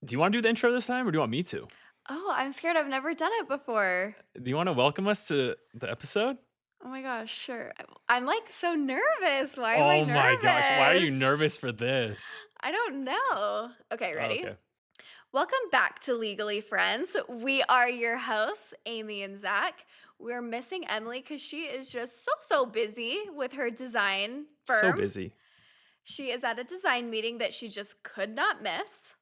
Do you want to do the intro this time or do you want me to? Oh, I'm scared. I've never done it before. Do you want to welcome us to the episode? Oh my gosh, sure. I'm like so nervous. Why am I Oh my gosh, why are you nervous? nervous for this? I don't know. Okay, Oh, ready? okay. Welcome back to Legally Friends. We are your hosts, Amy and Zach. We're missing Emily because she is just so busy with her design So firm. busy. She is at a design meeting that she just could not miss.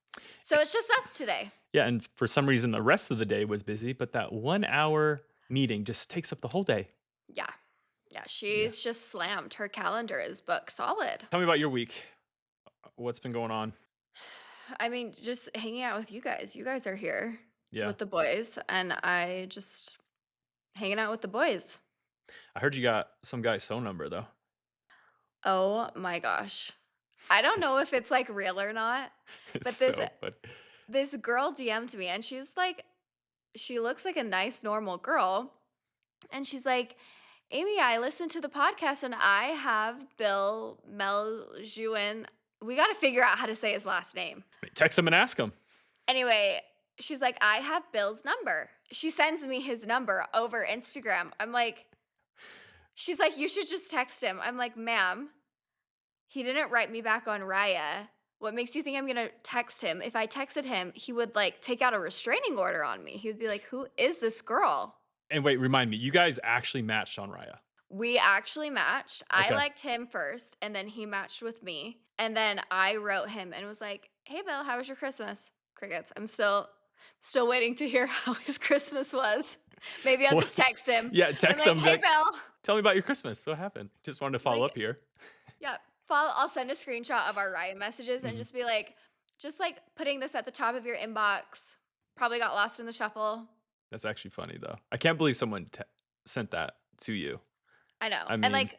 So Eh, it's just us today. Yeah, and for some reason the rest of the day was busy, but that 1 hour meeting just takes up the whole day. Yeah. Yeah, Yeah. she's just slammed. Her calendar is booked solid. Tell me about your week. What's been going on? I mean, just hanging out with you guys. You guys are here Yeah. with the boys, and I just hanging out with the boys. I heard you got some guy's phone number though. Oh my gosh. I don't It's, know if it's like real or not, it's but this so funny. this girl DM'd me and she's like she looks like a nice normal girl and she's like, "Amy, I listened to the podcast and I have Bill Meljuin. We got to figure out how to say his last name." Text him and ask him. Anyway, she's like, "I have Bill's number." She sends me his number over Instagram. I'm like she's like, "You should just text him." I'm like, "Ma'am, he didn't write me back on Raya. What makes you think I'm gonna text him? If I texted him, he would, like, take out a restraining order on me. He would be like, 'Who is this girl?'" And wait, remind me, you guys actually matched on Raya. We actually matched. I Okay. liked him first, and then he matched with me, and then I wrote him and was like, "Hey, Bill, how was your Christmas?" Crickets. I'm still waiting to hear how his Christmas was. Maybe I'll What? just text him. Yeah, I'm text like, him "Hey, like, Bill." tell me about your Christmas. What happened? Just wanted to follow Like, up here. yeah, follow I'll send a screenshot of our Ryan messages and Mhm. just be like, "Just, like, putting this at the top of your inbox. Probably got lost in the shuffle." That's actually funny though. I can't believe someone sent that to you. I know, I and, mean, like,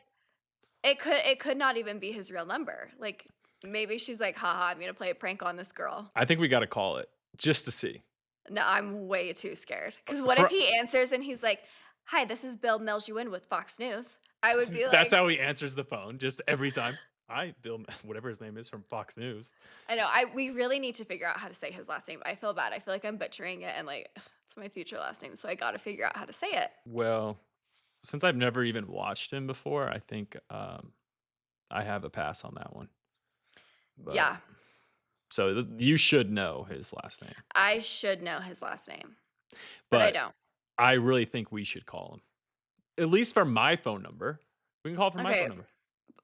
it could not even be his real number. Like, maybe she's like, "Haha, I'm gonna play a prank on this girl." I think we got to call it just to see. No, I'm way too scared. Because what if For he answers and he's like, "Hi, this is Bill Meljuin with Fox News." I would be that's like how he answers the phone, just every time. Hi, Bill, whatever his name is from Fox News. I know, we really need to figure out how to say his last name. I feel bad. I feel like I'm butchering it and, like, it's my future last name, so I gotta figure out how to say it. Well, since I've never even watched him before, I think I have a pass on that one. But Yeah, so you should know his last name. I should know his last name, but I But don't. I really think we should call him. At least from my phone number. We can call from my phone Okay, number.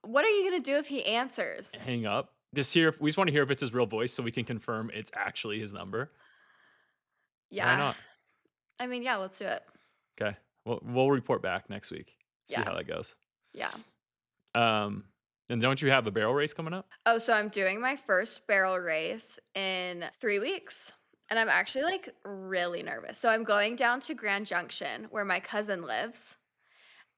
what are you gonna do if he answers? Hang up. Just hear if we just want to hear if it's his real voice so we can confirm it's actually his number. Why Yeah. not? I mean, yeah, let's do it. Okay. We'll report back next week. See Yeah, how that goes. yeah. Um, and don't you have a barrel race coming up? Oh, so I'm doing my first barrel race in 3 weeks, and I'm actually, like, really nervous. So I'm going down to Grand Junction where my cousin lives,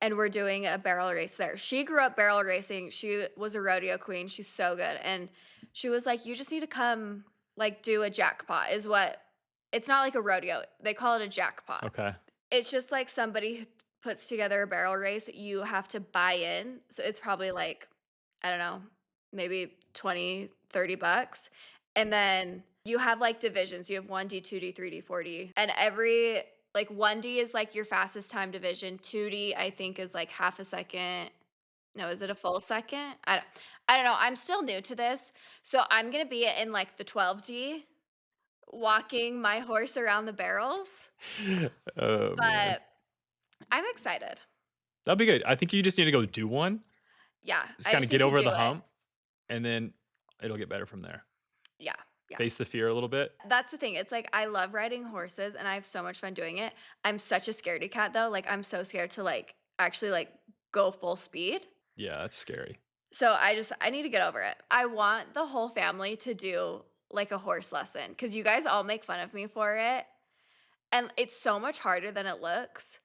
and we're doing a barrel race there. She grew up barrel racing. She was a rodeo queen. She's so good, and she was like, "You just need to come, like, do a jackpot," is what it's not like a rodeo. They call it a jackpot. Okay. It's just like somebody who puts together a barrel race, you have to buy in, so it's probably like, I don't know, maybe 20, $30, and then you have, like, divisions. You have 1D, 2D, 3D, 4D, and every like, 1D is, like, your fastest time division, 2D, I think, is, like, half a second. No, is it a full second? I don't know, I'm still new to this, so I'm gonna be in, like, the 12D, walking my horse around the barrels, Oh man. but I'm excited. That'll be good. I think you just need to go do one. Yeah, Just I kind of just need get to over do the it. hump and then it'll get better from there. Yeah, yeah. Face the fear a little bit. That's the thing, it's like, I love riding horses, and I have so much fun doing it. I'm such a scaredy cat, though, like, I'm so scared to, like, actually, like, go full speed. Yeah, that's scary. So I need to get over it. I want the whole family to do, like, a horse lesson because you guys all make fun of me for it, and it's so much harder than it looks.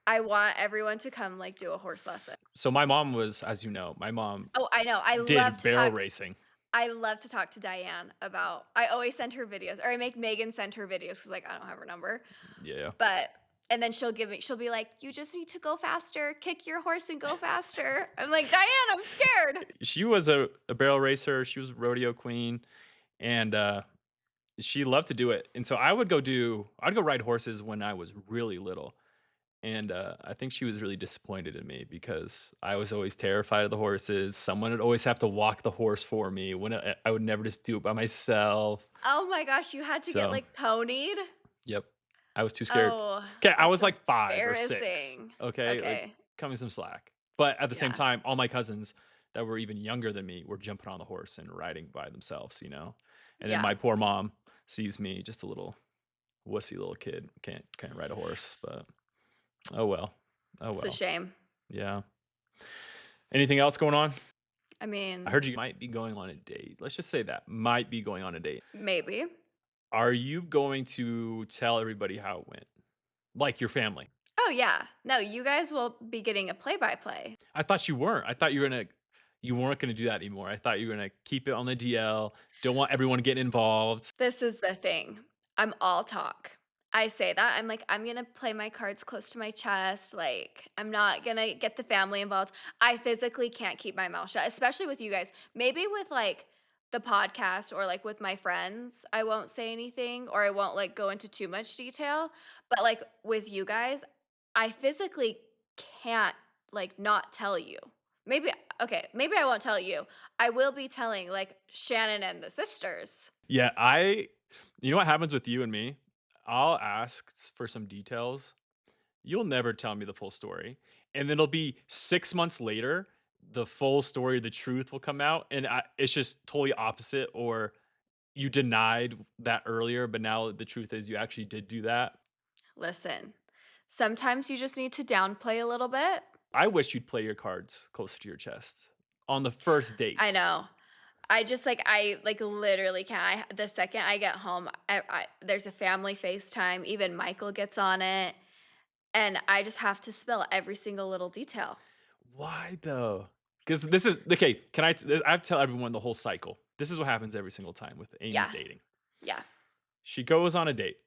I want everyone to come, like, do a horse lesson. So my mom was, as you know, my mom Oh, I know, did barrel racing. I love to talk to Diane about I always send her videos, or I make Megan send her videos because, like, I don't have her number, Yeah. but and then she'll be like, "You just need to go faster, kick your horse and go faster." I'm like, "Diane, I'm scared." She was a barrel racer. She was a rodeo queen. And she loved to do it, and so I'd go ride horses when I was really little, and, I think she was really disappointed in me because I was always terrified of the horses. Someone would always have to walk the horse for me when I would never just do it by myself. Oh my gosh, you had to get, So, like, ponied? yep, I was too scared. Oh, Okay, I that's was like 5 or 6, embarrassing. okay? Like, Okay, cut me some slack. But at the same yeah, time, all my cousins that were even younger than me were jumping on the horse and riding by themselves, you know? And then yeah, my poor mom sees me, just a little wussy little kid, can't ride a horse, but oh well. Oh it's a well. shame. Yeah. Anything else going on? I I mean, heard you might be going on a date. Let's just say that, might be going on a date. maybe. Are you going to tell everybody how it went? Like your family? Oh, yeah. No, you guys will be getting a play-by-play. I thought you weren't. I thought you weren't gonna do that anymore. I thought you were gonna keep it on the DL, don't want everyone getting involved. This is the thing. I'm all talk. I say that. I'm like, I'm going to play my cards close to my chest. Like, I'm not going to get the family involved. I physically can't keep my mouth shut, especially with you guys. Maybe with like the podcast or like with my friends, I won't say anything or I won't like go into too much detail. But like with you guys, I physically can't like not tell you. Maybe, okay, maybe I won't tell you. I will be telling like Shannon and the sisters. Yeah, you know what happens with you and me? I'll ask for some details. You'll never tell me the full story, and then it'll be 6 months later, the full story, the truth will come out, and it's just totally opposite, or you denied that earlier, but now the truth is you actually did do that. Listen, sometimes you just need to downplay a little bit. I wish you'd play your cards closer to your chest on the first I date. know. I like literally can't. The second I get home, there's a family FaceTime. Even Michael gets on it, and I just have to spill every single little detail. Why though? Because this is okay. I have to tell everyone the whole cycle. This is what happens every single time with Amy's Yeah, dating. yeah, She goes on a date,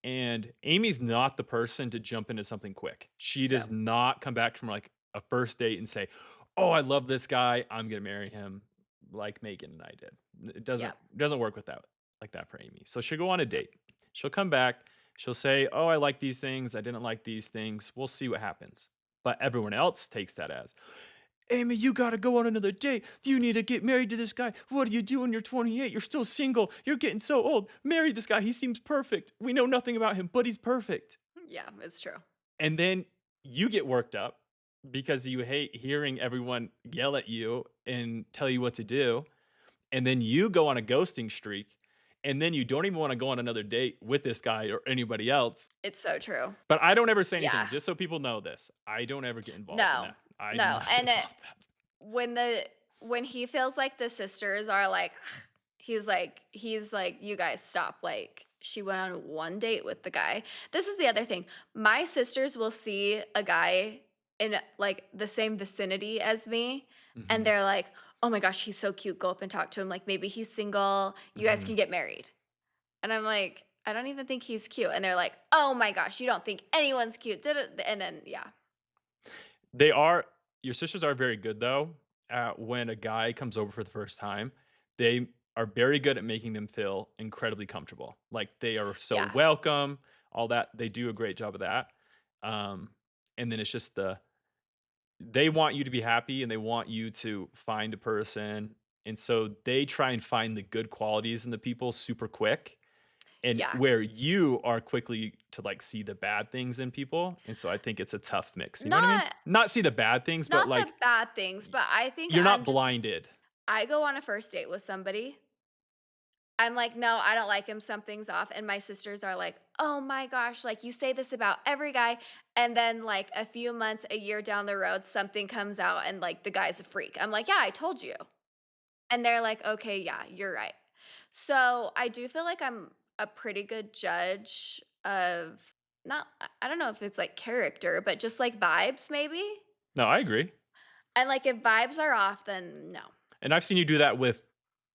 and Amy's not the person to jump into something quick. She no, does not come back from like a first date and say, "Oh, I love this guy. I'm gonna marry him," like Megan and I did. yeah, It doesn't work with that like that for Amy. So she'll go on a no. date. She'll come back. She'll say, "Oh, I like these things. I didn't like these things. We'll see what happens." But everyone else takes that as, Amy, you gotta go on another date. You need to get married to this guy. What do you do when you're 28? You're still single. You're getting so old. Marry this guy. He seems perfect. We know nothing about him, but he's perfect. Yeah, it's true. And then you get worked up because you hate hearing everyone yell at you and tell you what to do. And then you go on a ghosting streak. And then you don't even want to go on another date with this guy or anybody else. It's so true. But I don't ever say anything, Yeah. just so people know this. I don't ever get involved in No, that. I do no, not get and involved in that. when the when he feels like the sisters are like he's like, "You guys stop," like, she went on one date with the guy. This is the other thing, my sisters will see a guy in, like, the same vicinity as me, and Mhm, they're like, "Oh my gosh, he's so cute, go up and talk to him, like, maybe he's single, you guys mhm. can get married." And I'm like, "I don't even think he's cute," and they're like, "Oh my gosh, you don't think anyone's cute, did it?" And then yeah. They are Your sisters are very good though, at when a guy comes over for the first time, they are very good at making them feel incredibly comfortable. Like, they are so Yeah, welcome, all that, they do a great job of that. Um, and then it's just they want you to be happy and they want you to find a person, and so they try and find the good qualities in the people super quick. And yeah. where you are quickly to, like, see the bad things in people, and so I think it's a tough mix, you know what I mean? Not Not see the bad things, but, Not the like, bad things, y but I think you're I'm not just blinded. I go on a first date with somebody. I'm like, "No, I don't like him, something's off," and my sisters are like, "Oh my gosh, like, you say this about every guy," and then, like, a few months, a year down the road, something comes out and, like, the guy's a freak. I'm like, "Yeah, I told you." And they're like, "Okay, yeah, you're right." So, I do feel like I'm a pretty good judge of not I don't know if it's, like, character, but just, like, vibes maybe? No, I agree, And, like, if vibes are off, then no. and I've seen you do that with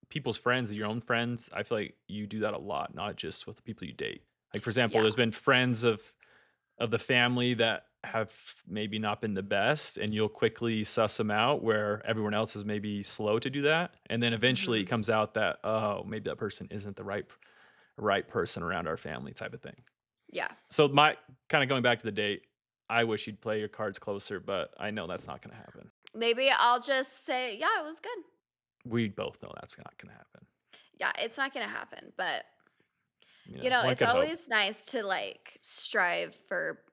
people's friends, your own friends. I feel like you do that a lot, not just with the people you date. Like, for example, Yeah. there's been friends of the family that have maybe not been the best, and you'll quickly suss them out where everyone else is maybe slow to do that, and then eventually it Mhm. comes out that, oh, maybe that person isn't the right right person around our family type of thing. Yeah. So my kinda going back to the date, I wish you'd play your cards closer, but I know that's not gonna happen. Maybe I'll just say, "Yeah, it was good." We both know that's not gonna happen. Yeah, it's not gonna happen, but, You know, one it's could hope. always nice to, like, strive for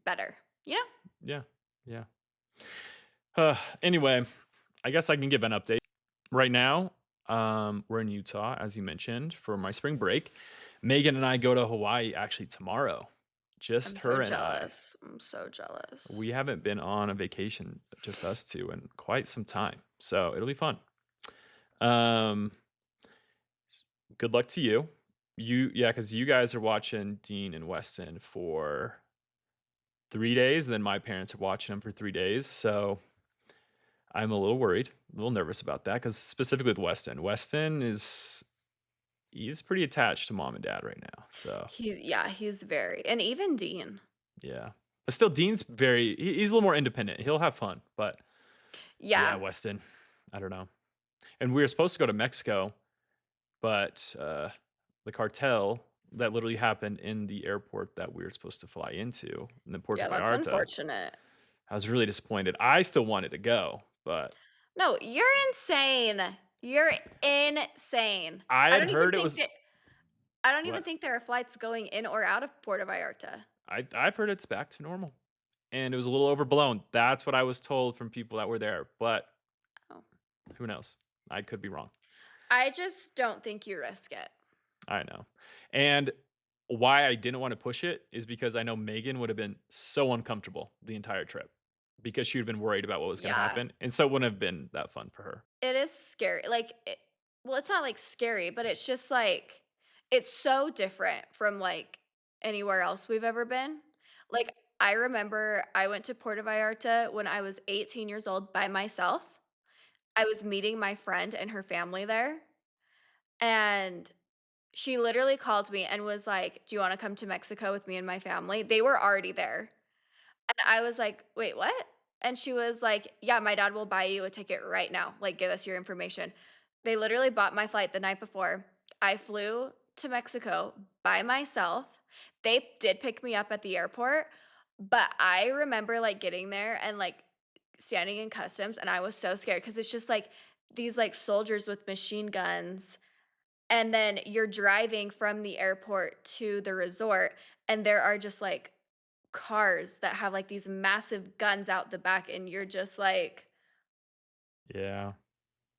better, you know? Yeah, yeah. Anyway, I guess I can give an update. Right now, we're in Utah, as you mentioned, for my spring break. Megan and I go to Hawaii actually tomorrow. I'm Just so her and I. jealous. I'm so jealous. We haven't been on a vacation, just us two, in quite some time. So it'll be fun. Um, Good luck to you. Yeah, because you guys are watching Dean and Weston for 3 days, and then my parents are watching them for 3 days. So I'm a little worried, a little nervous about that because specifically with Weston. He's pretty attached to mom and dad right now. So He's very, and even Dean. yeah. But still Dean's he's a little more independent. He'll have fun. But yeah, Yeah, Weston, I don't know. And we were supposed to go to Mexico, but the cartel that literally happened in the airport that we were supposed to fly into in the Puerto yeah, that's Vallarta. unfortunate. I was really disappointed. I still wanted to go, but No, you're insane. You're insane. I I had don't even heard it think was that I don't even what think there are flights going in or out of Puerto Vallarta. I've heard it's back to normal. And it was a little overblown. That's what I was told from people that were there, but Oh. who knows? I could be wrong. I just don't think you risk it. I know. And why I didn't want to push it is because I know Megan would have been so uncomfortable the entire trip because she would have been worried about what was going to Yeah. happen. And so it wouldn't have been that fun for her. It is scary. Well, it's not like scary, but it's just like it's so different from like anywhere else we've ever been. Like I remember I went to Puerto Vallarta when I was 18 years old by myself. I was meeting my friend and her family there, and she literally called me and was like, "Do you want to come to Mexico with me and my family?" They were already there. And I was like, "Wait, what?" And she was like, "Yeah, my dad will buy you a ticket right now. Like, give us your information." They literally bought my flight the night before. I flew to Mexico by myself. They did pick me up at the airport, but I remember like getting there and like standing in customs and I was so scared because it's just like these like soldiers with machine guns and then you're driving from the airport to the resort and there are just like cars that have, like, these massive guns out the back, and you're just like Yeah. A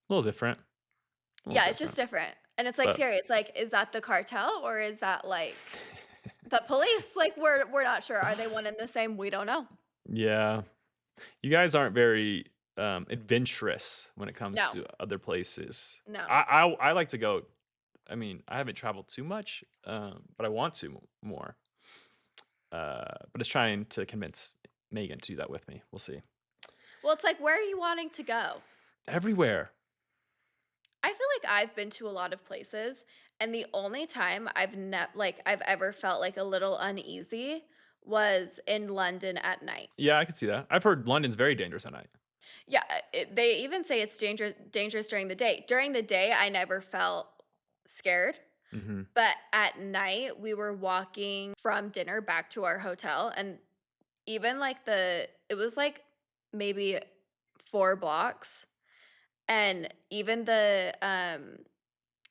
little different. A little yeah, it's just different. different, and it's, like, But scary. It's like, is that the cartel or is that, like, the police? Like, we're not sure. Are they one and the same? We don't know. yeah. You guys aren't very adventurous when it comes No, to other places. no. I like to go. I mean, I haven't traveled too much, but I want to more. But it's trying to convince Megan to do that with me. We'll see. Well, it's like, where are you wanting to go? Everywhere. I feel like I've been to a lot of places, and the only time I've ever felt, like, a little uneasy was in London at night. Yeah, I can see that. I've heard London's very dangerous at night. Yeah, they even say it's dangerous during the day. During the day, I never felt scared, Hmm. but at night, we were walking from dinner back to our hotel, and even, like, it was, like, maybe 4 blocks, and even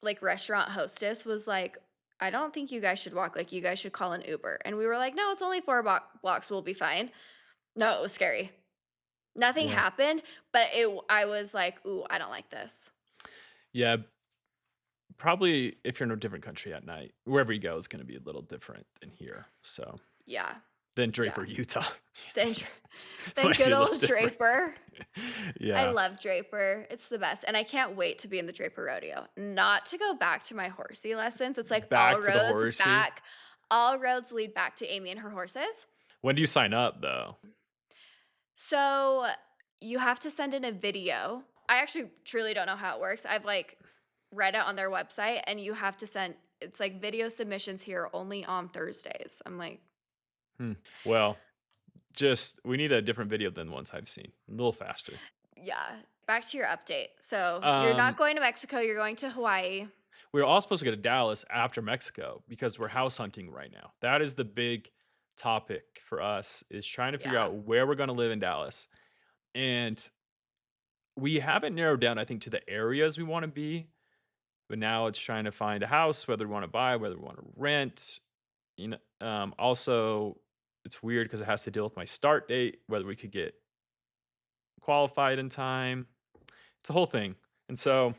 like, restaurant hostess was like, "I don't think you guys should walk, like, you guys should call an Uber," and we were like, "No, it's only 4 blocks, we'll be fine." No, it was scary. Nothing Yeah. happened, but I was like, "Ooh, I don't like this." Yeah. Probably if you're in a different country at night, wherever you go is going to be a little different than here. So Yeah, than yeah. Draper, Utah. Then then Might be good a little old different. Draper. I Yeah. love Draper. It's the best, and I can't wait to be in the Draper rodeo. Not to go back to my horsey lessons, it's like Back to the horsey. all roads lead back to Amy and her horses. When do you sign up though? So, you have to send in a video. I actually truly don't know how it works. I've, like, read it on their website, and you have to send it's like video submissions here only on Thursdays. I'm like, Hmm. Well, just we need a different video than the ones I've seen. A little faster. yeah. Back to your update. So, you're not Um, going to Mexico, you're going to Hawaii. We were all supposed to go to Dallas after Mexico because we're house hunting right now. That is the big topic for us is trying to figure Yeah. out where we're gonna live in Dallas. And we haven't narrowed down, I think, to the areas we wanna be, but now it's trying to find a house, whether we wanna buy, whether we wanna rent. Also, it's weird because it has to deal with my start date, whether we could get qualified in time. It's a whole thing. And so,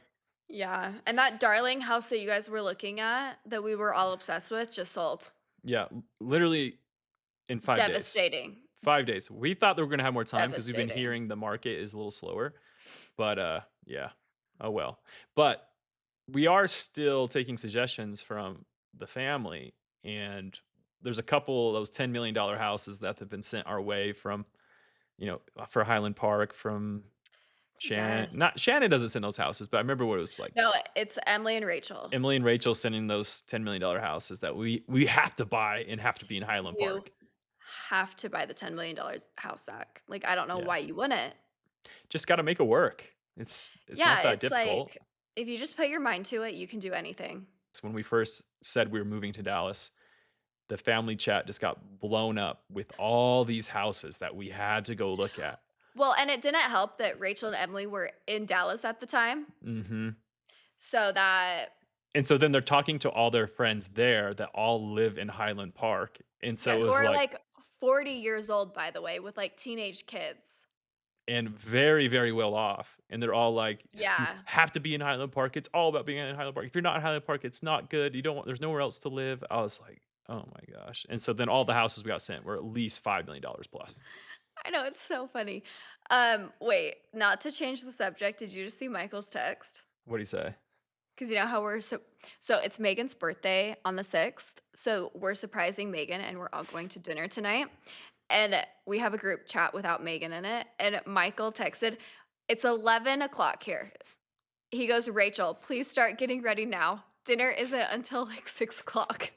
Yeah, and that darling house that you guys were looking at, that we were all obsessed with, just sold. yeah, literally in 5 days. Devastating, 5 days. We thought they were gonna have more time because 'cause we've been devastating. hearing the market is a little slower, but, yeah. Oh, well. But we are still taking suggestions from the family, and there's a couple of those $10 million houses that have been sent our way from, for Highland Park from Shannon. Not Yes. Shannon doesn't send those houses, but I remember what it was like. No, it's Emily and Rachel. Emily and Rachel sending those $10 million houses that we have to buy and have to be in Highland You Park. have to buy the $10 million house, Zach. Like, I don't know Yeah. why you wouldn't. Just gotta make it work. It's not Yeah, that it's difficult. like, if you just put your mind to it, you can do anything. So when we first said we were moving to Dallas, the family chat just got blown up with all these houses that we had to go look at. Well, and it didn't help that Rachel and Emily were in Dallas at the time, Mhm. so that And so then they're talking to all their friends there that all live in Highland Park, and yeah, so it who was are, like like, 40 years old, by the way, with, like, teenage kids. and very, very well off, and they're all like, "You Yeah. have to be in Highland Park. It's all about being in Highland Park. If you're not in Highland Park, it's not good. You don't want there's nowhere else to live." I was like, "Oh my gosh." And so then all the houses we got sent were at least $5 million plus. I know, it's so funny. Wait, not to change the subject, did you just see Michael's text? What do you say? Because you know how so it's Megan's birthday on the 6th, so we're surprising Megan, and we're all going to dinner tonight, and we have a group chat without Megan in it, and Michael texted, "It's 11 o'clock here." He goes, "Rachel, please start getting ready now. Dinner isn't until, like, 6 o'clock."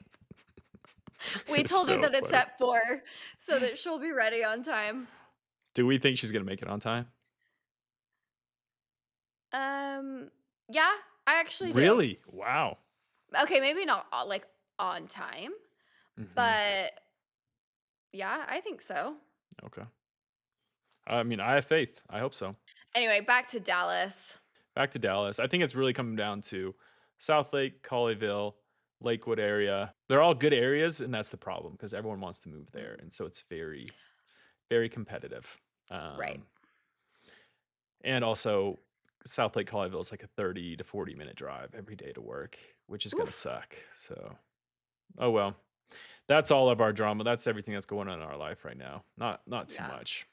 We It's told her so that it's funny. at 4 so that she'll be ready on time. Do we think she's gonna make it on time? Um, yeah, I actually do. Really? Wow. Okay, maybe not, like, on time, Mhm. but yeah, I think so. Okay. I mean, I have faith. I hope so. Anyway, back to Dallas. Back to Dallas. I think it's really coming down to South Lake, Colleyville, Lakewood area. They're all good areas, and that's the problem because everyone wants to move there, Mm, and so it's very, very competitive. right. Um, and also, South Lake, Colleyville is like a 30 to 40-minute drive every day to work, which is gonna Oof. suck. So, oh well. That's all of our drama. That's everything that's going on in our life right now. Not too Yeah. much.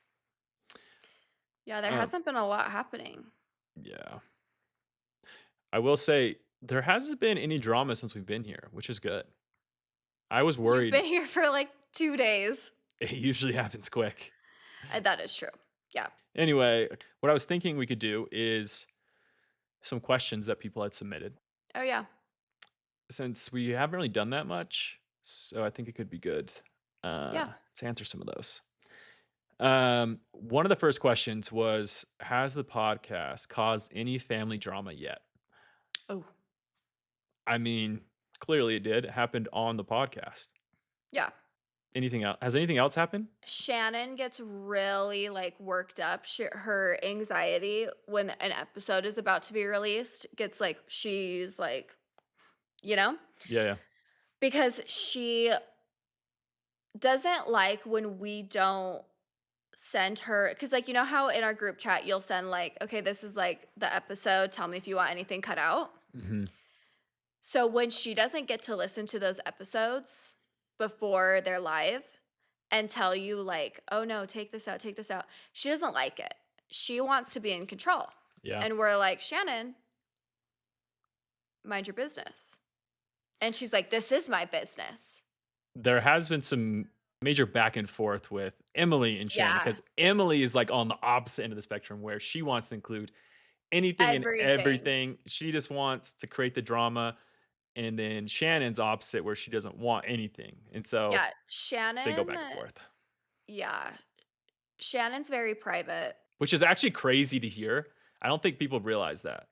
Yeah, there Um, hasn't been a lot happening. yeah. I will say there hasn't been any drama since we've been here, which is good. I was You've worried. been here for, like, 2 days. It usually happens quick. That is true. Yeah. Anyway, what I was thinking we could do is some questions that people had submitted Oh, yeah. since we haven't really done that much. So I think it could be good Yeah. to answer some of those. One of the first questions was, has the podcast caused any family drama yet? Oh, I mean, clearly it did. It happened on the podcast. yeah. Anything else? Has anything else happened? Shannon gets really, like, worked up. Her anxiety when an episode is about to be released gets, like, she's, like, you know? Yeah, yeah. Because she doesn't like when we don't send her, because, like, you know how in our group chat you'll send, like, "Okay, this is, like, the episode, tell me if you want anything cut out." Mhm. So when she doesn't get to listen to those episodes before they're live and tell you, like, "Oh, no, take this out," she doesn't like it. She wants to be in control. Yeah. And we're like, "Shannon, mind your business." And she's like, "This is my business." There has been some major back and forth with Emily and Shannon Yeah, because Emily is like on the opposite end of the spectrum where she wants to include anything and everything. everything. She just wants to create the drama. And then Shannon's opposite where she doesn't want anything. And so Yeah, they go Shannon, back and forth, yeah, Shannon's very private. which is actually crazy to hear. I don't think people realize that.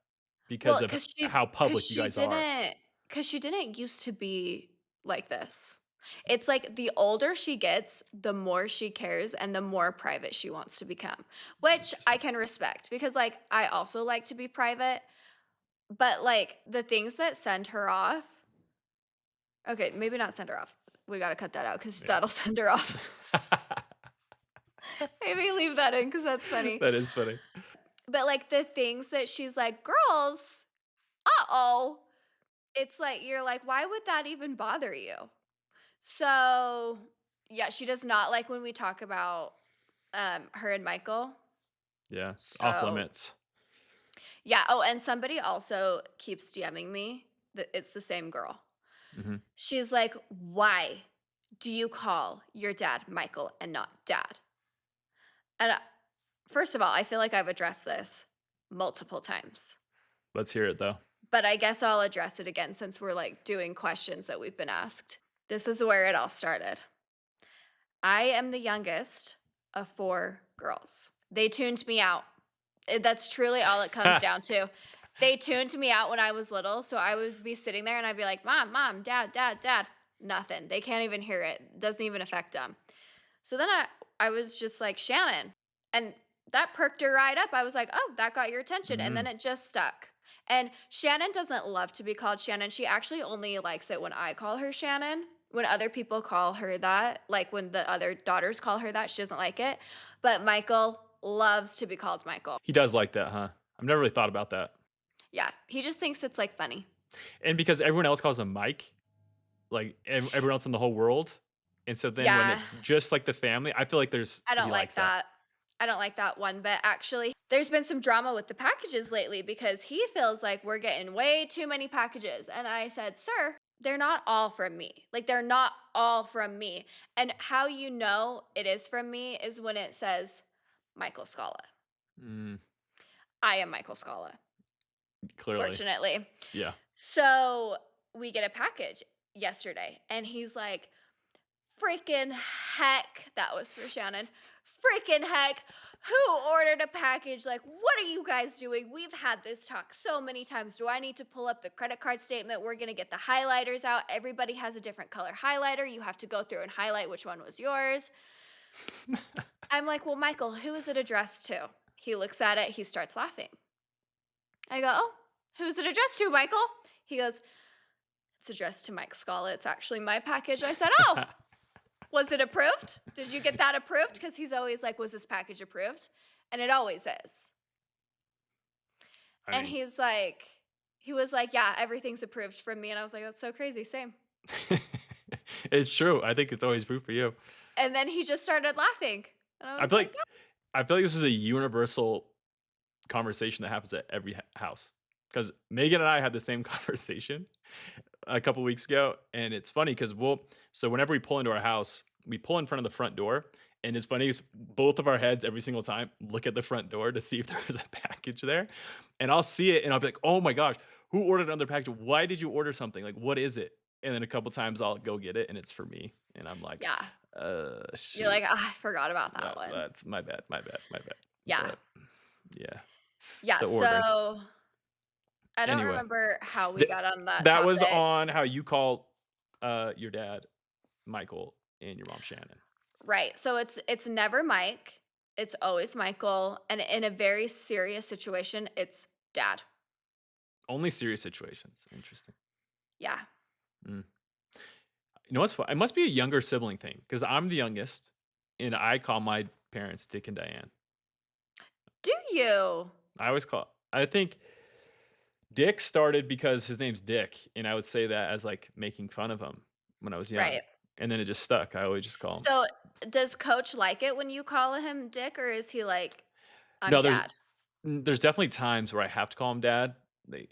because Well, of cause how she, cause public you she guys are. didn't, cause she didn't used to be like this. It's like the older she gets, the more she cares and the more private she wants to become, which I Interesting. can respect because, like, I also like to be private, but, like, the things that send her off, okay, maybe not send her off. We gotta cut that out because Yeah. that'll send her off. Maybe leave that in because that's funny. That is funny. But, like, the things that she's like, "Girls, uh-oh." It's like you're like, "Why would that even bother you?" So, yeah, she does not like when we talk about, her and Michael. Yeah. Off So, limits. yeah. Oh, and somebody also keeps DMing me that it's the same girl. Mhm. She's like, "Why do you call your dad Michael and not dad?" And, first of all, I feel like I've addressed this multiple times, Let's hear it though. but I guess I'll address it again since we're, like, doing questions that we've been asked. This is where it all started. I am the youngest of 4 girls. They tuned me out. That's truly all it comes down to. They tuned me out when I was little, so I would be sitting there and I'd be like, "Mom, mom, dad, dad, dad." Nothing. They can't even hear it. Doesn't even affect them. So then I was just like, "Shannon." And that perked her right up. I was like, "Oh, that got your attention." And then Mhm. it just stuck. And Shannon doesn't love to be called Shannon. She actually only likes it when I call her Shannon. When other people call her that, like when the other daughters call her that, she doesn't like it. But Michael loves to be called Michael. He does like that, huh? I've never really thought about that. Yeah, he just thinks it's like funny. And because everyone else calls him Mike, like, everyone else in the whole world, and so then when Yeah, it's just like the family, I feel like there's I don't he like likes that. that. I don't like that one bit, actually. There's been some drama with the packages lately because he feels like we're getting way too many packages. And I said, "Sir, they're not all from me. Like, they're not all from me." And how you know it is from me is when it says Michael Scala. Mm, I am Michael Scala, clearly. fortunately. Yeah. So we get a package yesterday, and he's like, "Freaking heck," that was for Shannon. "Freaking heck, who ordered a package? Like, what are you guys doing? We've had this talk so many times. Do I need to pull up the credit card statement? We're gonna get the highlighters out. Everybody has a different color highlighter. You have to go through and highlight which one was yours." I'm like, "Well, Michael, who is it addressed to?" He looks at it, he starts laughing. I go, "Oh, who's it addressed to, Michael?" He goes, "It's addressed to Mike Scala. It's actually my package." I said, "Oh, was it approved? Did you get that approved?" Because he's always like, "Was this package approved?" And it always is. I And mean, he was like, "Yeah, everything's approved from me." And I was like, "That's so crazy. Same." it's true. I think it's always proof for you. And then he just started laughing. And I I was feel like, like I feel like this is a universal conversation that happens at every house. Because Megan and I had the same conversation a couple weeks ago, and it's funny because so whenever we pull into our house, we pull in front of the front door, and it's funny is both of our heads every single time look at the front door to see if there is a package there, and I'll see it and I'll be like, "Oh my gosh, who ordered another package? Why did you order something? Like, what is it?" And then a couple times I'll go get it, and it's for me, and I'm like, "Yeah." You're shoot, like, "Ah, I forgot about that one." that's my bad, my bad, my bad." Yeah. But yeah, Yeah. the ordering. So I don't Anyway, remember how we th- got on that that was topic. on how you call your dad Michael and your mom Shannon. Right. So it's never Mike. It's always Michael. And in a very serious situation, it's dad. Only serious situations. Interesting. Yeah. Mm. You know what's fun? It must be a younger sibling thing because I'm the youngest, and I call my parents Dick and Diane. Do you? I always call. I think Dick started because his name's Dick, and I would say that as like making fun of him when I was young, Right. and then it just stuck. I always just call him. So does coach like it when you call him Dick, or is he like, "I'm No, dad"? there's definitely times where I have to call him dad.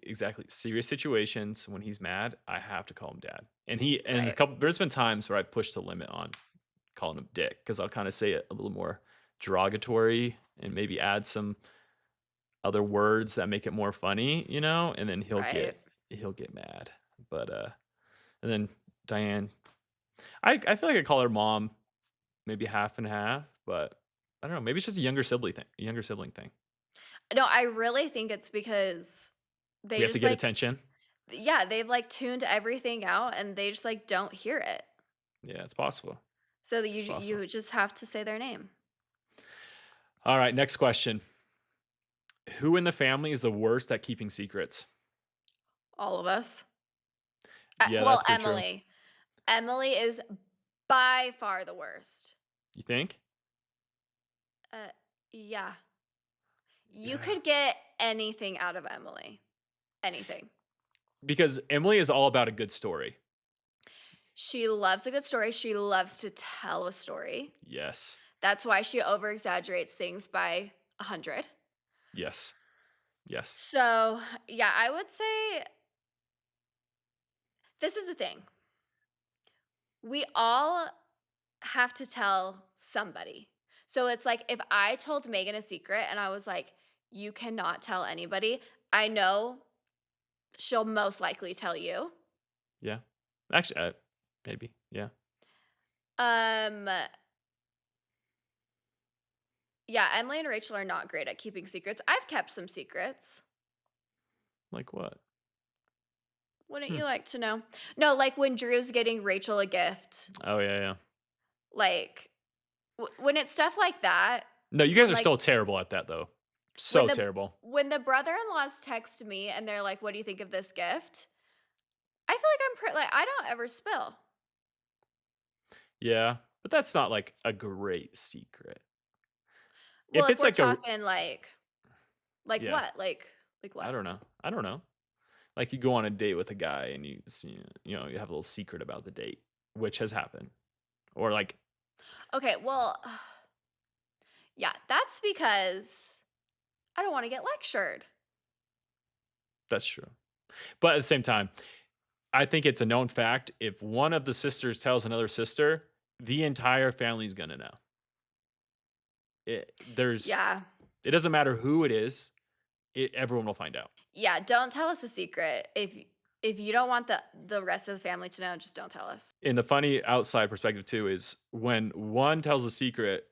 Exactly, serious situations when he's mad, I have to call him dad. And Right. there's been times where I pushed the limit on calling him Dick because I'll kind of say it a little more derogatory and maybe add some other words that make it more funny, and then Right. he'll get mad. But and then Diane, I feel like I call her mom maybe half and half, but I don't know, maybe it's just a younger sibling thing. No, I really think it's because They We have to just, get like attention. yeah, they've, like, tuned everything out, and they just, like, don't hear it. Yeah, it's possible. So that It's possible. you just have to say their name. All right, next question. Who in the family is the worst at keeping secrets? All of us. Yeah, Well, that's pretty true. Emily. Emily is by far the worst. You think? Uh, yeah. You Yeah. could get anything out of Emily. Anything. Because Emily is all about a good story. She loves a good story. She loves to tell a story. Yes. That's why she over exaggerates things by 100. Yes. Yes. So, yeah, I would say this is the thing. We all have to tell somebody. So it's like if I told Megan a secret and I was like, you cannot tell anybody, I know she'll most likely tell you. Yeah. Actually, maybe. Yeah. Um, yeah, Emily and Rachel are not great at keeping secrets. I've kept some secrets. Like what? Wouldn't Hmm. you like to know? No, like when Drew's getting Rachel a gift, Oh yeah, yeah. like when it's stuff like that, No, you guys when are like still terrible at that though. when So the terrible. when the brother-in-laws text me and they're like, "What do you think of this gift?" I feel like like I don't ever spill. Yeah, but that's not like a great secret. Well, If if it's we're like a talking like yeah, what? Like I what? don't know. I don't know. Like you go on a date with a guy and you have a little secret about the date, which has happened. Or like Okay, well, yeah, that's because I don't wanna get lectured. that's true. But at the same time, I think it's a known fact if one of the sisters tells another sister, the entire family's gonna know. Yeah. It doesn't matter who it is, everyone will find out. Yeah, don't tell us a secret. If you don't want the rest of the family to know, just don't tell us. And the funny outside perspective too is when one tells a secret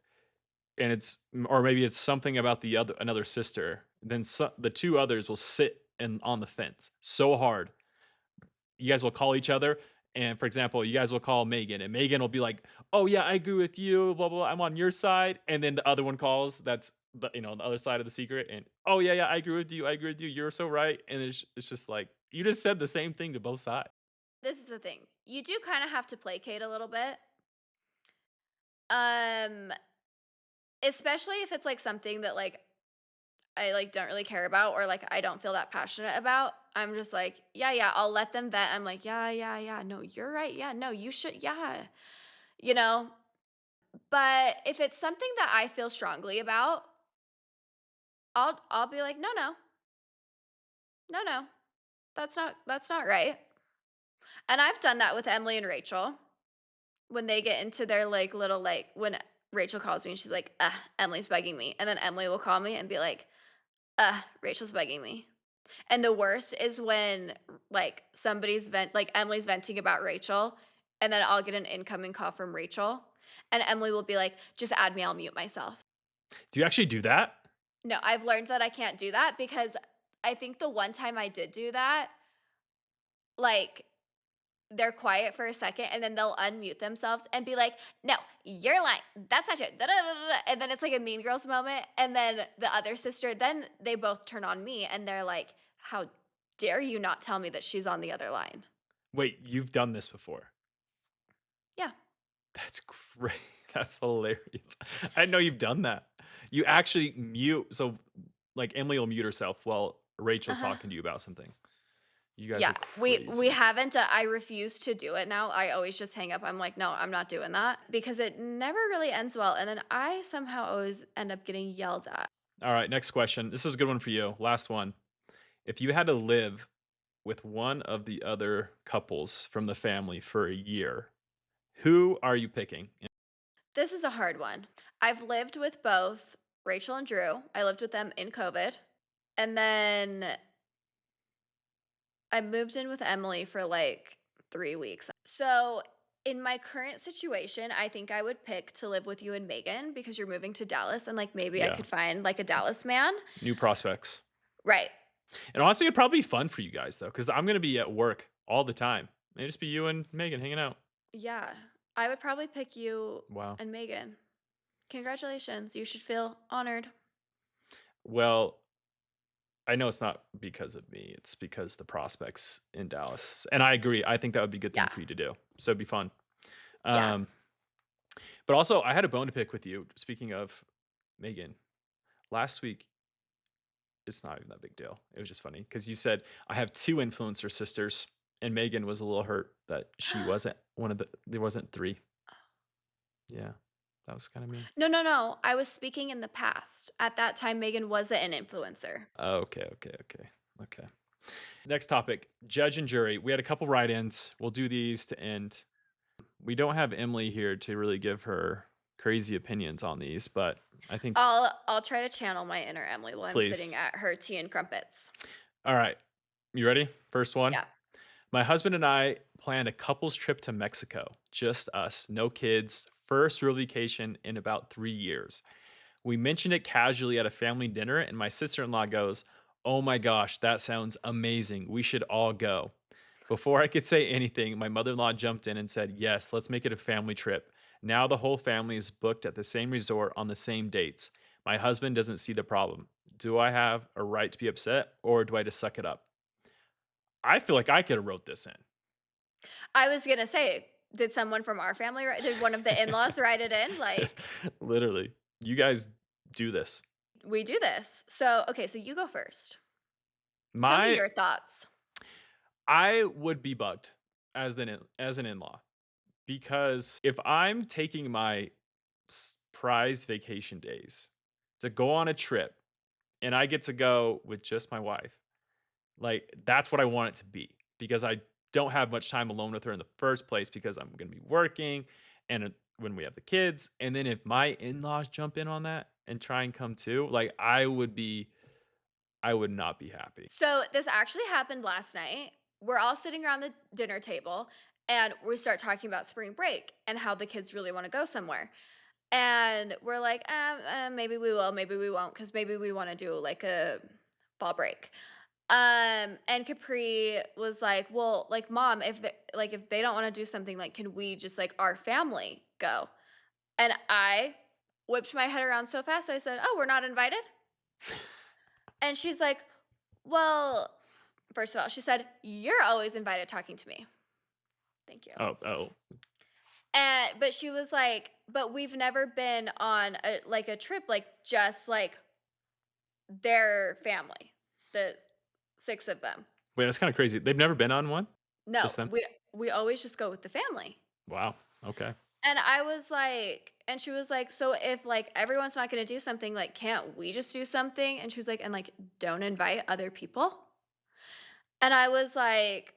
and or maybe it's something about the other another sister, then the two others will sit and on the fence so hard. You guys will call each other, and for example, you guys will call Megan, and Megan will be like, "Oh yeah, I agree with you, blah blah. Blah. I'm on your side." And then the other one calls, that's the other side of the secret, and "Oh yeah, yeah, I agree with you. I agree with you. You're so right." And it's just like you just said the same thing to both sides. This is the thing. You do kinda have to placate a little bit. Um, especially if it's, like, something that, like, I, like, don't really care about or, like, I don't feel that passionate about. I'm just like, "Yeah, yeah," I'll let them vent. I'm like, "Yeah, yeah, yeah. No, you're right. Yeah, no, you should yeah." You know? But if it's something that I feel strongly about, I'll be like, "No, no. No, no. That's not right." And I've done that with Emily and Rachel when they get into their, like, little, like when Rachel calls me and she's like, Emily's bugging me." And then Emily will call me and be like, Rachel's bugging me." And the worst is when, like, like, Emily's venting about Rachel, and then I'll get an incoming call from Rachel, and Emily will be like, "Just add me, I'll mute myself." Do you actually do that? No, I've learned that I can't do that because I think the one time I did do that, like, they're quiet for a second and then they'll unmute themselves and be like, "No, you're lying. That's not true. Da, da, da, da, da." And then it's like a Mean Girls moment. And then the other sister, then they both turn on me and they're like, "How dare you not tell me that she's on the other line?" Wait, you've done this before? Yeah. That's great. That's hilarious. I didn't know you've done that. You actually mute so, like, Emily will mute herself while Rachel's Uh-huh. talking to you about something. You guys Yeah. are We crazy. haven't I refuse to do it now. I always just hang up. I'm like, "No, I'm not doing that," because it never really ends well. And then I somehow always end up getting yelled at. Alright, next question. This is a good one for you. Last one. If you had to live with one of the other couples from the family for a year, who are you picking? This is a hard one. I've lived with both Rachel and Drew. I lived with them in COVID. And then I moved in with Emily for like 3 weeks. So, in my current situation, I think I would pick to live with you and Megan because you're moving to Dallas and like maybe I Yeah, could find like a Dallas man. new prospects. Right. And honestly, it'd probably be fun for you guys though, because I'm gonna be at work all the time. It'd just be you and Megan hanging out. Yeah, I would probably pick you Wow. and Megan. Congratulations, you should feel honored. Well, I know it's not because of me. It's because the prospects in Dallas. And I agree. I think that would be a good thing Yeah, for you to do. So it'd be fun. yeah. Um, but also, I had a bone to pick with you. Speaking of Megan, last week, it's not even that big deal. It was just funny because you said, I have two influencer sisters, and Megan was a little hurt that she wasn't one of there wasn't three. Yeah, that was kind of mean. No, no, no, I was speaking in the past. At that time, Megan wasn't an influencer. Oh, okay. Next topic, judge and jury. We had a couple write-ins. We'll do these to end. We don't have Emily here to really give her crazy opinions on these, but I think I'll try to channel my inner Emily while I'm sitting please. at her tea and crumpets. All right. You ready? First one. Yeah. My husband and I planned a couple's trip to Mexico. Just us, no kids. First real vacation in about 3 years. We mentioned it casually at a family dinner, and my sister in law goes, "Oh my gosh, that sounds amazing. We should all go." Before I could say anything, my mother in law jumped in and said, "Yes, let's make it a family trip." Now the whole family is booked at the same resort on the same dates. My husband doesn't see the problem. Do I have a right to be upset or do I just suck it up? I feel like I could have wrote this in. I was gonna say, did someone from our family write did one of the in-laws write it in? Like, Literally. You guys do this. we do this. So, okay, so you go first. Tell me My your thoughts. I would be bugged as an in-law because if I'm taking my prize vacation days to go on a trip and I get to go with just my wife, like that's what I want it to be because I don't have much time alone with her in the first place because I'm going to be working and when we have the kids and then if my in-laws jump in on that and try and come too, like I would not be happy. So, this actually happened last night. We're all sitting around the dinner table and we start talking about spring break and how the kids really wanna go somewhere. And we're like, maybe we will, maybe we won't, because maybe we wanna do like a fall break." And Capri was like, "Well, like, mom, if they don't wanna do something, like, can we just, like, our family go?" And I whipped my head around so fast, I said, "Oh, we're not invited?" And she's like, "Well," first of all, she said, "You're always invited talking to me." Thank you. Oh, And but she was like, "But we've never been on a trip, like, just, like, their family, the 6 of them. wait, that's kind of crazy. They've never been on one? No, Just them? we always just go with the family." Wow. Okay. And I was like and she was like, "So if, like, everyone's not gonna do something, like, can't we just do something?" And she was like, "And, like, don't invite other people?" And I was like,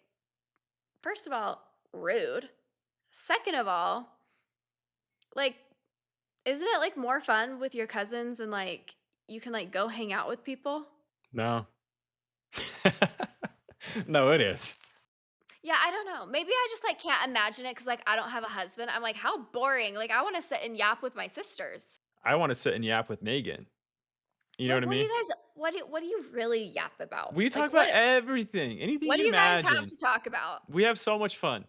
first of all, rude. Second of all, like, isn't it, like, more fun with your cousins and, like, you can, like, go hang out with people? No. No, it is. Yeah, I don't know. Maybe I just, like, can't imagine it because, like, I don't have a husband. I'm like, "How boring." Like, I wanna sit and yap with my sisters. I wanna sit and yap with Megan. You know what Like, I mean? what do you really yap about? We Like, talk about everything, anything what you do can you guys have imagine. to talk about? We have so much fun.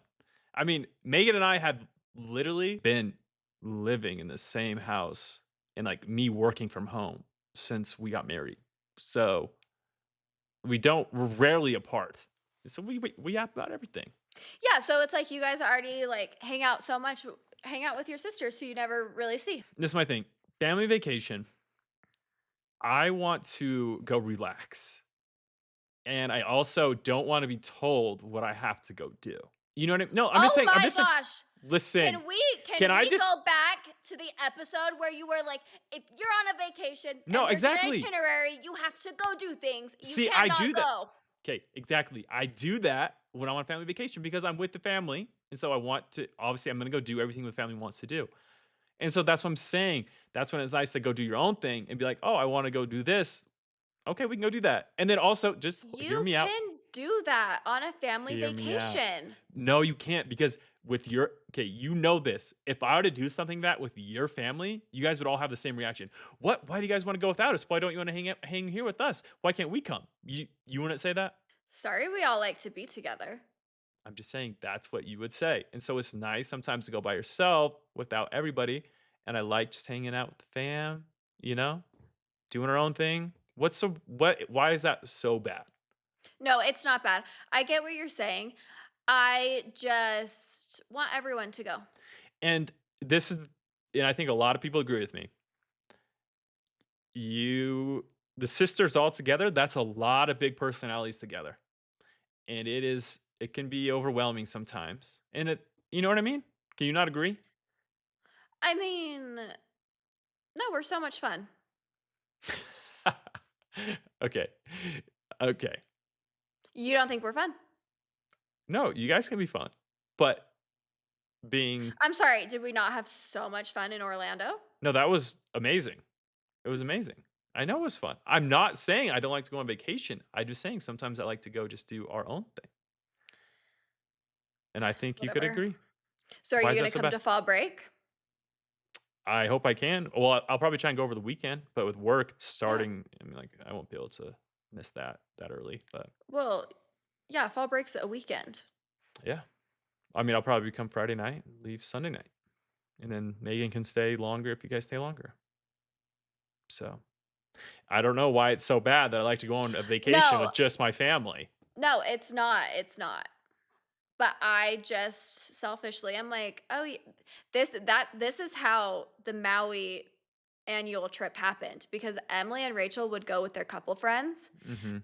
I mean, Megan and I have literally been living in the same house and, like, me working from home since we got married. So, we're rarely apart. So we yap about everything. Yeah, so it's like you guys already, like, hang out with your sisters who you never really see. This is my thing. Family vacation, I want to go relax. And I also don't wanna be told what I have to go do. You know what I mean? No, Oh I'm my just saying, gosh! listen, Can can I we just go back to the episode where you were like, "If you're on a vacation no, and there's an exactly. itinerary, you have to go do things. You See, I cannot do that. go." Okay, exactly. I do that when I'm on family vacation because I'm with the family, and so I want to obviously, I'm gonna go do everything the family wants to do. And so that's what I'm saying. That's when it's nice to go do your own thing and be like, "Oh, I wanna go do this." Okay, we can go do that. And then also just hear You me out. can do that on a family Hear me out. vacation. No, you can't because with your okay, you know this. If I were to do something that with your family, you guys would all have the same reaction. What? Why do you guys want to go without us? Why don't you want to hang here with us? Why can't we come? You wouldn't say that? Sorry, we all like to be together. I'm just saying that's what you would say. And so it's nice sometimes to go by yourself without everybody. And I like just hanging out with the fam, you know, doing our own thing. Why is that so bad? No, it's not bad. I get what you're saying. I just want everyone to go. And this is and I think a lot of people agree with me. You the sisters all together, that's a lot of big personalities together. And it can be overwhelming sometimes. And it you know what I mean? Can you not agree? I mean, no, we're so much fun. Okay. Okay. You don't think we're fun? No, you guys can be fun. But being I'm sorry, did we not have so much fun in Orlando? no, that was amazing. It was amazing. I know it was fun. I'm not saying I don't like to go on vacation. I'm just saying sometimes I like to go just do our own thing. And I think you could Whatever. agree. So are Why you is that gonna so come bad? to fall break? I hope I can. Well, I'll probably try and go over the weekend, but with work Yeah. starting, I mean, like I won't be able to miss that early. But Well, yeah, fall break's a weekend. yeah, I mean, I'll probably come Friday night, and leave Sunday night, and then Megan can stay longer if you guys stay longer. So I don't know why it's so bad that I like to go on a vacation No, with just my family. no, it's not. But I just selfishly, I'm like, "Oh, this is how the Maui annual trip happened," because Emily and Rachel would go with their couple friends, Hmm.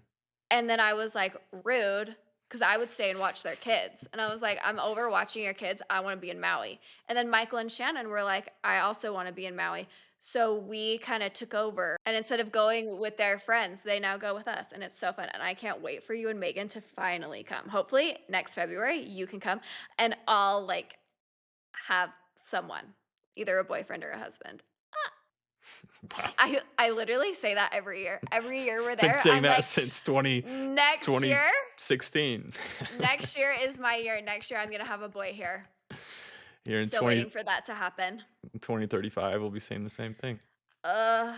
and then I was like, "Rude," because I would stay and watch their kids, and I was like, "I'm over watching your kids, I wanna be in Maui." And then Michael and Shannon were like, "I also wanna be in Maui." So we kinda took over, and instead of going with their friends, they now go with us, and it's so fun, and I can't wait for you and Megan to finally come. Hopefully, next February, you can come, and I'll, like, have someone, either a boyfriend or a husband. Wow. I literally say that every year. Every year we're Been there, saying I'm that like, since "Next year 2016. next year is my year. Next year, I'm gonna have a boy here." Here in Still waiting for that to happen. 2035, we'll be saying the same thing. Ugh,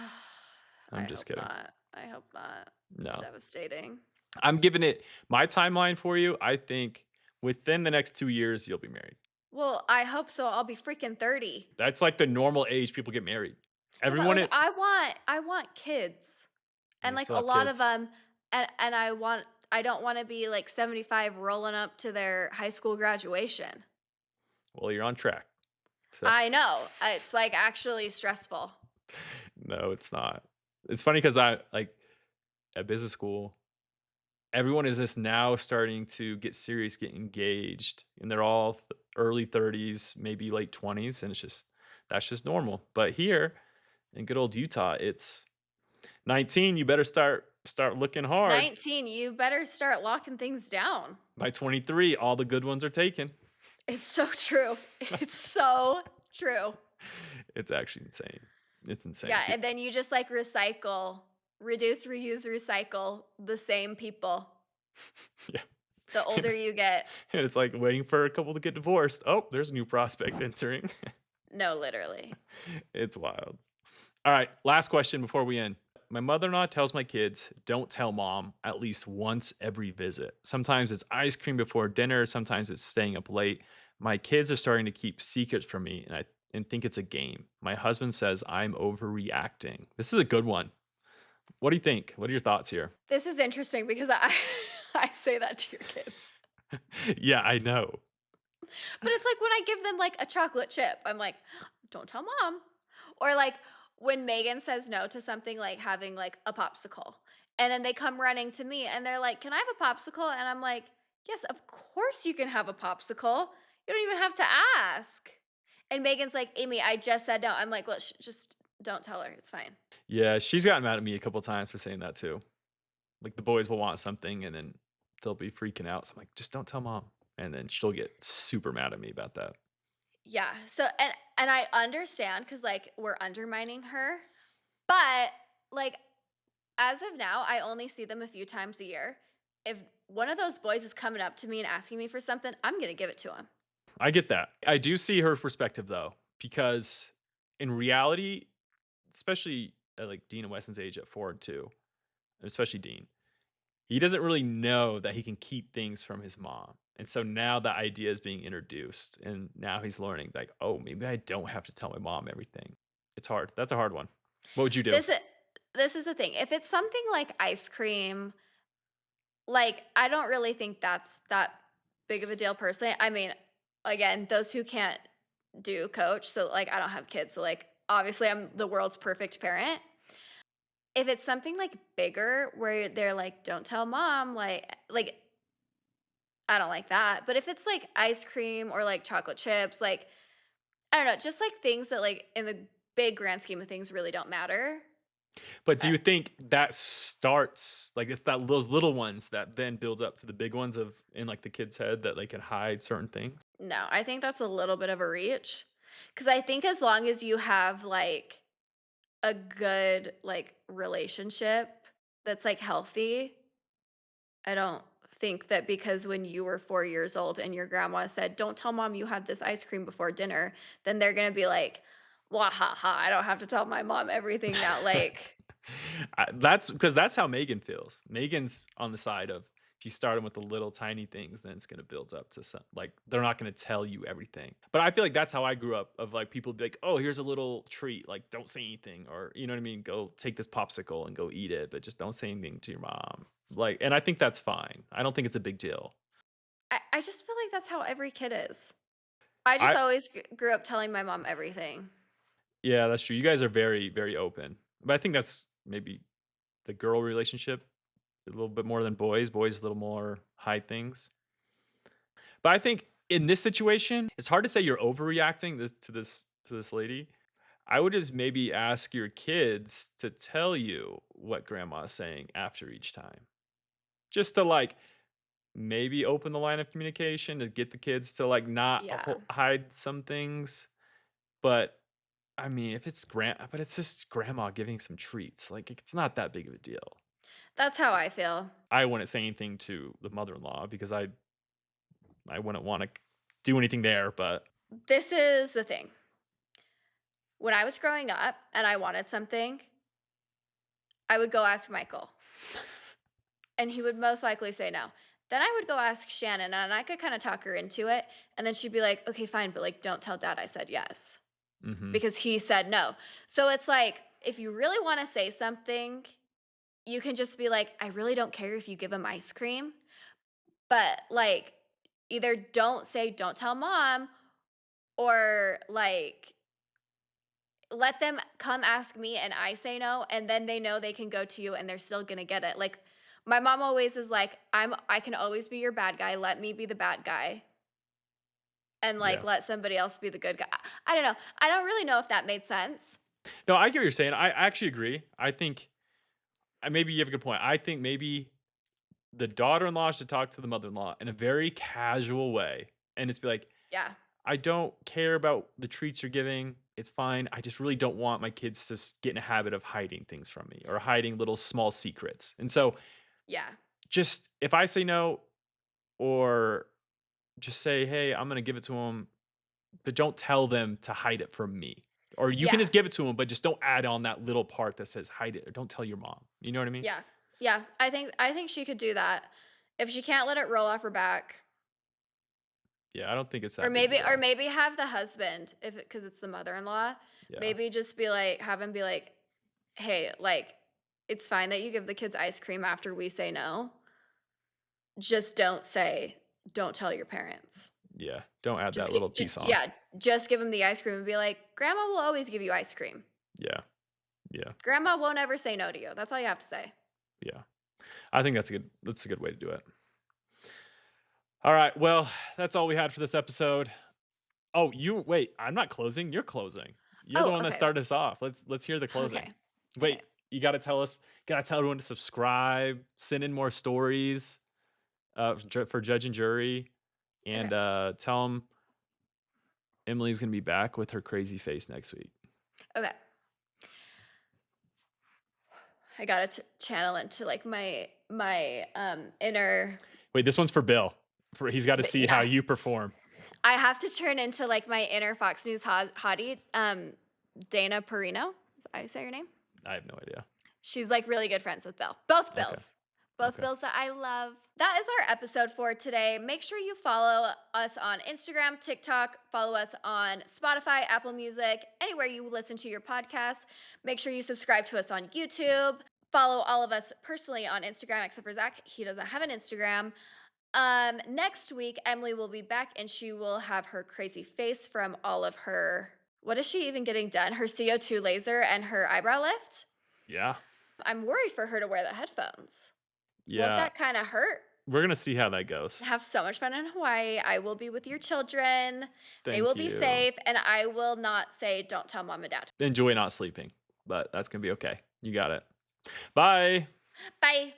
I I'm just hope kidding. not. I hope not. It's No. devastating. I'm giving it my timeline for you. I think within the next 2 years, you'll be married. Well, I hope so. I'll be freaking 30. That's like the normal age people get married. Yeah, but Everyone like it I want kids. And You'll like still a have lot of kids. them and I don't want to be like 75 rolling up to their high school graduation. Well, you're on track. So, I know. It's like actually stressful. no, it's not. It's funny because I like, at business school, everyone is just now starting to get serious, get engaged, and they're all early 30s, maybe late 20s, and that's just normal. But here in good old Utah, it's 19, you better start looking hard. 19, you better start locking things down. By 23, all the good ones are taken. It's so true. It's so true. It's actually insane. It's insane. Yeah, and then you just, like, recycle, reduce, reuse, recycle the same people Yeah. the older you get. And it's like waiting for a couple to get divorced. Oh, there's a new prospect entering. No, literally. It's wild. All right, last question before we end. My mother-in-law tells my kids, "Don't tell mom," at least once every visit. Sometimes it's ice cream before dinner, sometimes it's staying up late. My kids are starting to keep secrets from me and think it's a game. My husband says I'm overreacting. This is a good one. What do you think? What are your thoughts here? This is interesting because I I say that to your kids. Yeah, I know. But it's like when I give them, like, a chocolate chip, I'm like, "Don't tell mom." Or, like, when Megan says no to something like having, like, a popsicle, and then they come running to me and they're like, "Can I have a popsicle?" And I'm like, "Yes, of course you can have a popsicle. You don't even have to ask." And Megan's like, "Amy, I just said no." I'm like, "Well, just don't tell her. It's fine." Yeah, she's gotten mad at me a couple times for saying that too. Like the boys will want something and then they'll be freaking out. So I'm like, just don't tell mom. And then she'll get super mad at me about that. Yeah. So and I understand because like we're undermining her, but like as of now, I only see them a few times a year. If one of those boys is coming up to me and asking me for something, I'm gonna give it to him. I get that. I do see her perspective though, because in reality, especially at like Dean and Weston's age at 4 and 2, especially Dean, he doesn't really know that he can keep things from his mom. And so now the idea is being introduced, and now he's learning like, oh, maybe I don't have to tell my mom everything. It's hard. That's a hard one. What would you do? This i this is the thing, if it's something like ice cream, like, I don't really think that's that big of a deal personally. I mean, again, those who can't do coach, so, like, I don't have kids, so, like, obviously, I'm the world's perfect parent. If it's something, like, bigger where they're like, "Don't tell mom," I don't like that, but if it's, like, ice cream or, like, chocolate chips, like, I don't know, just, like, things that, like, in the big grand scheme of things really don't matter. But do Uh, you think that starts like it's that those little ones that then builds up to the big ones of in like the kid's head that they can hide certain things? no, I think that's a little bit of a reach, because I think as long as you have, like, a good, like, relationship that's, like, healthy, I don't think that because when you were 4 years old and your grandma said, "Don't tell mom you had this ice cream before dinner," then they're gonna be like, "Wah ha ha, I don't have to tell my mom everything now," like That's because that's how Megan feels. Megan's on the side of if you start them with the little tiny things, then it's gonna build up to some like they're not gonna tell you everything. But I feel like that's how I grew up. Of like people be like, "Oh, here's a little treat. Like, don't say anything," or you know what I mean. Go take this popsicle and go eat it, but just don't say anything to your mom. Like, and I think that's fine. I don't think it's a big deal. I just feel like that's how every kid is. I just I always grew up telling my mom everything. Yeah, that's true. You guys are very very open, but I think that's maybe the girl relationship a little bit more than boys. Boys a little more hide things. But I think in this situation, it's hard to say you're overreacting this lady. I would just maybe ask your kids to tell you what grandma's saying after each time. Just to like maybe open the line of communication to get the kids to like not Yeah, hide some things. But I mean, if it's but it's just grandma giving some treats. Like it's not that big of a deal. that's how I feel. I wouldn't say anything to the mother-in-law because I wouldn't want to do anything there. But This is the thing. When I was growing up and I wanted something, I would go ask Michael, and he would most likely say no. Then I would go ask Shannon, and I could kinda talk her into it, and then she'd be like, "Okay, fine, but, like, don't tell dad I said yes," mhm. because he said no. So it's like, if you really wanna say something, you can just be like, "I really don't care if you give him ice cream," but, like, either don't tell mom, or, like, let them come ask me and I say no, and then they know they can go to you and they're still gonna get it. Like, my mom always is like, I can always be your bad guy. Let me be the bad guy and like Yeah. let somebody else be the good guy. I don't know. I don't really know if that made sense. No, I get what you're saying. I actually agree. I think maybe you have a good point. I think maybe the daughter-in-law should talk to the mother-in-law in a very casual way and just be like, Yeah. "I don't care about the treats you're giving. It's fine. I just really don't want my kids to get in a habit of hiding things from me or hiding little small secrets." And so, Yeah. just if I say no or just say, "Hey, I'm gonna give it to them," but don't tell them to hide it from me. Or you can Yeah. just give it to them, but just don't add on that little part that says hide it or don't tell your mom. You know what I mean? Yeah. Yeah. I think she could do that. If she can't let it roll off her back. Yeah, I don't think it's Or that big of a maybe or deal. maybe have the husband, if because it's the mother-in-law, Yeah. maybe just be like, have him be like, "Hey, like, it's fine that you give the kids ice cream after we say no. Just don't tell your parents." Yeah. Don't add that Just little get piece on. yeah, just give them the ice cream and be like, "Grandma will always give you ice cream. Yeah. Yeah. Grandma won't ever say no to you." That's all you have to say. Yeah. I think that's a good way to do it. All right. Well, that's all we had for this episode. Oh, you wait, I'm not closing. You're closing. You're the Oh, one that okay. started us off. Let's hear the Okay. closing. Okay. Wait, you got to tell us, got to tell everyone to subscribe, send in more stories for judge and jury, Okay. and tell them Emily's going to be back with her crazy face next week. Okay. I gotta channel into, like, my inner Wait, this one's for Bill. For he's got to but see how yeah. you perform. I have to turn into, like, my inner Fox News hottie, Dana Perino. Is that how you say her name? I have no idea. She's, like, really good friends with Bill. Both Okay. Bills. Both Okay. Bills that I love. That is our episode for today. Make sure you follow us on Instagram, TikTok, follow us on Spotify, Apple Music, anywhere you listen to your podcasts. Make sure you subscribe to us on YouTube. Follow all of us personally on Instagram, except for Zach. He doesn't have an Instagram. Next week, Emily will be back and she will have her crazy face from all of her. What is she even getting done? Her CO2 laser and her eyebrow lift? Yeah. I'm worried for her to wear the headphones. Won't Yeah. that kinda hurt? We're gonna see how that goes. Have so much fun in Hawaii. I will be with your children. They Thank will be you. safe, and I will not say, "Don't tell mom and dad." Enjoy not sleeping, but that's gonna be okay. You got it. Bye. Bye.